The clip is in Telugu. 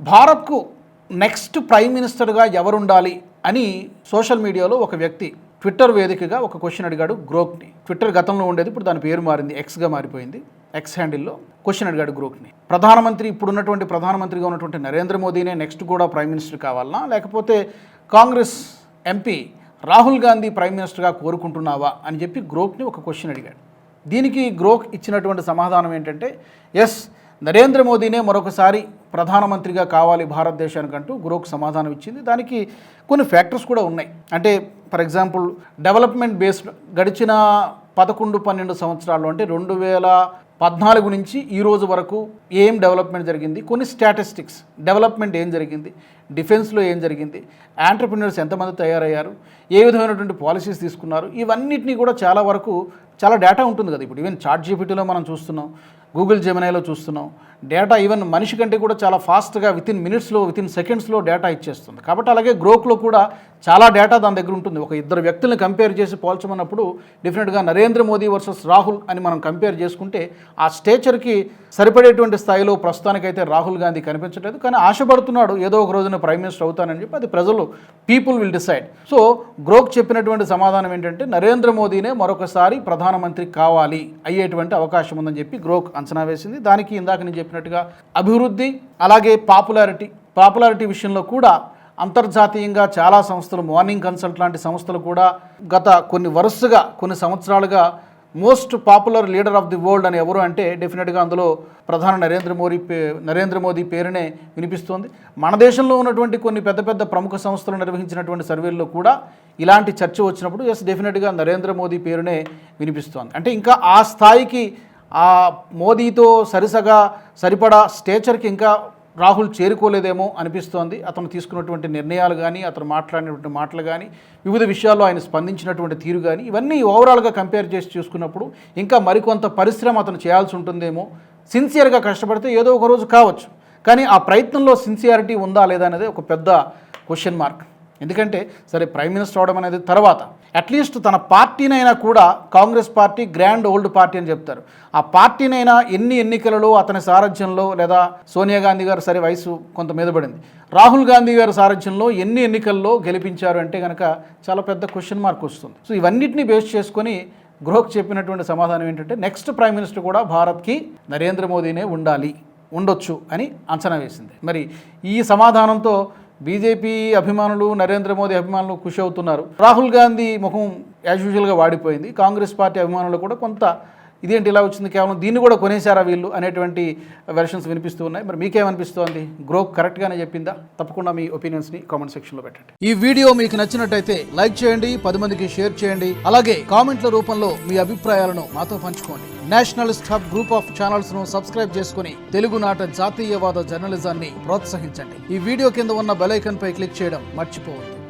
భారత్కు నెక్స్ట్ ప్రైమ్ మినిస్టర్గా ఎవరుండాలి అని సోషల్ మీడియాలో ఒక వ్యక్తి ట్విట్టర్ వేదికగా ఒక క్వశ్చన్ అడిగాడు గ్రోక్ని. ట్విట్టర్ గతంలో ఉండేది, ఇప్పుడు దాని పేరు మారింది, ఎక్స్గా మారిపోయింది. ఎక్స్ హ్యాండిల్లో క్వశ్చన్ అడిగాడు గ్రోక్ని. ఇప్పుడున్నటువంటి ప్రధానమంత్రిగా ఉన్నటువంటి నరేంద్ర మోదీనే నెక్స్ట్ కూడా ప్రైమ్ మినిస్టర్ కావాలనా, లేకపోతే కాంగ్రెస్ ఎంపీ రాహుల్ గాంధీ ప్రైమ్ మినిస్టర్గా కోరుకుంటున్నావా అని చెప్పి గ్రోక్ని ఒక క్వశ్చన్ అడిగాడు. దీనికి గ్రోక్ ఇచ్చినటువంటి సమాధానం ఏంటంటే, ఎస్, నరేంద్ర మోదీనే మరొకసారి ప్రధానమంత్రిగా కావాలి భారతదేశానికంటూ గ్రోక్ సమాధానం ఇచ్చింది. దానికి కొన్ని ఫ్యాక్టర్స్ కూడా ఉన్నాయి. అంటే ఫర్ ఎగ్జాంపుల్ డెవలప్మెంట్ బేస్డ్ గడిచిన 11-12 సంవత్సరాల్లో, అంటే 2014 నుంచి ఈ రోజు వరకు ఏం డెవలప్మెంట్ జరిగింది, కొన్ని స్టాటిస్టిక్స్, డెవలప్మెంట్ ఏం జరిగింది, డిఫెన్స్లో ఏం జరిగింది, ఆంటర్ప్రినర్స్ ఎంతమంది తయారయ్యారు, ఏ విధమైనటువంటి పాలసీస్ తీసుకున్నారు, ఇవన్నిటినీ కూడా చాలా డేటా ఉంటుంది కదా. ఇప్పుడు ఈవెన్ చాట్ జీపీటీలో మనం చూస్తున్నాం, గూగుల్ జెమినైలో చూస్తున్నాం. డేటా ఈవెన్ మనిషి కంటే కూడా చాలా ఫాస్ట్గా వితిన్ మినిట్స్లో, వితిన్ సెకండ్స్లో డేటా ఇచ్చేస్తుంది. కాబట్టి అలాగే గ్రోక్లో కూడా చాలా డేటా దాని దగ్గర ఉంటుంది. ఒక ఇద్దరు వ్యక్తులను కంపేర్ చేసి పోల్చమన్నప్పుడు డెఫినెట్గా నరేంద్ర మోదీ వర్సెస్ రాహుల్ అని మనం కంపేర్ చేసుకుంటే ఆ స్టేచర్కి సరిపడేటువంటి స్థాయిలో ప్రస్తుతానికైతే రాహుల్ గాంధీ కనిపించలేదు. కానీ ఆశపడుతున్నాడు ఏదో ఒక రోజున ప్రైమ్ మినిస్టర్ అవుతానని చెప్పి. అది people will decide. So Grok చెప్పినటువంటి సమాధానం ఏంటంటే, నరేంద్ర మోదీనే మరొకసారి ప్రధానమంత్రి కావాలి అయ్యేటువంటి అవకాశం ఉందని చెప్పి గ్రోక్ అంచనా వేసింది. దానికి ఇందాక నేను చెప్పినట్టుగా అభివృద్ధి, అలాగే పాపులారిటీ విషయంలో కూడా అంతర్జాతీయంగా చాలా సంస్థలు, మార్నింగ్ కన్సల్ట్ లాంటి సంస్థలు కూడా గత కొన్ని సంవత్సరాలుగా most popular leader of the world అని ఎవరు అంటే డెఫినెట్గా అందులో ప్రధాని నరేంద్ర మోదీ పేరునే వినిపిస్తోంది. మన దేశంలో ఉన్నటువంటి కొన్ని పెద్ద ప్రముఖ సంస్థలు నిర్వహించినటువంటి సర్వేల్లో కూడా ఇలాంటి చర్చ వచ్చినప్పుడు ఎస్, డెఫినెట్గా నరేంద్ర మోదీ పేరునే వినిపిస్తోంది. అంటే ఇంకా ఆ స్థాయికి, ఆ మోదీతో సరిపడా స్టేచర్కి ఇంకా రాహుల్ చేరుకోలేదేమో అనిపిస్తోంది. అతను తీసుకున్నటువంటి నిర్ణయాలు కానీ, అతను మాట్లాడినటువంటి మాటలు కానీ, వివిధ విషయాల్లో ఆయన స్పందించినటువంటి తీరు కానీ, ఇవన్నీ ఓవరాల్గా కంపేర్ చేసి చూసుకున్నప్పుడు ఇంకా మరికొంత పరిశ్రమ అతను చేయాల్సి ఉంటుందేమో. సిన్సియర్గా కష్టపడితే ఏదో ఒక రోజు కావచ్చు, కానీ ఆ ప్రయత్నంలో సిన్సియారిటీ ఉందా లేదా అనేది ఒక పెద్ద క్వశ్చన్ మార్క్. ఎందుకంటే సరే, ప్రైమ్ మినిస్టర్ అవడం అనేది తర్వాత, అట్లీస్ట్ తన పార్టీనైనా కూడా, Congress party grand old party అని చెప్తారు, ఆ పార్టీనైనా ఎన్ని ఎన్నికలలో అతని సారథ్యంలో, లేదా సోనియా గాంధీ గారు సరే వయసు కొంత మీద పడింది, రాహుల్ గాంధీ గారి సారథ్యంలో ఎన్ని ఎన్నికల్లో గెలిపించారు అంటే కనుక చాలా పెద్ద క్వశ్చన్ మార్క్ వస్తుంది. సో ఇవన్నిటిని బేస్ చేసుకొని గ్రోక్ చెప్పినటువంటి సమాధానం ఏంటంటే, నెక్స్ట్ ప్రైమ్ మినిస్టర్ కూడా భారత్కి నరేంద్ర మోదీనే ఉండొచ్చు అని అంచనా వేసింది. మరి ఈ సమాధానంతో బీజేపీ అభిమానులు, నరేంద్ర మోదీ అభిమానులు ఖుషి అవుతున్నారు. రాహుల్ గాంధీ ముఖం యాజ్ యూజువల్గా వాడిపోయింది. కాంగ్రెస్ పార్టీ అభిమానులు కూడా కొంత ఇదేంటి ఇలా వచ్చింది, కేవలం దీన్ని కూడా కొనేశారా వీళ్ళు అనేటువంటి వెర్షన్స్ వినిపిస్తూ ఉన్నాయి. మరి మీకేమనిపిస్తోంది? గ్రోక్ కరెక్ట్గానే చెప్పిందా? తప్పకుండా మీ ఒపీనియన్స్ని కామెంట్ సెక్షన్లో పెట్టండి. ఈ వీడియో మీకు నచ్చినట్టయితే లైక్ చేయండి, 10 మందికి షేర్ చేయండి. అలాగే కామెంట్ల రూపంలో మీ అభిప్రాయాలను మాతో పంచుకోండి. Nationalist hub group of channels ను సబ్స్క్రైబ్ చేసుకుని తెలుగునాట జాతీయవాద జర్నలిజాన్ని ప్రోత్సహించండి. ఈ వీడియో కింద ఉన్న బెల్ ఐకాన్ పై క్లిక్ చేయడం మర్చిపోవద్దు.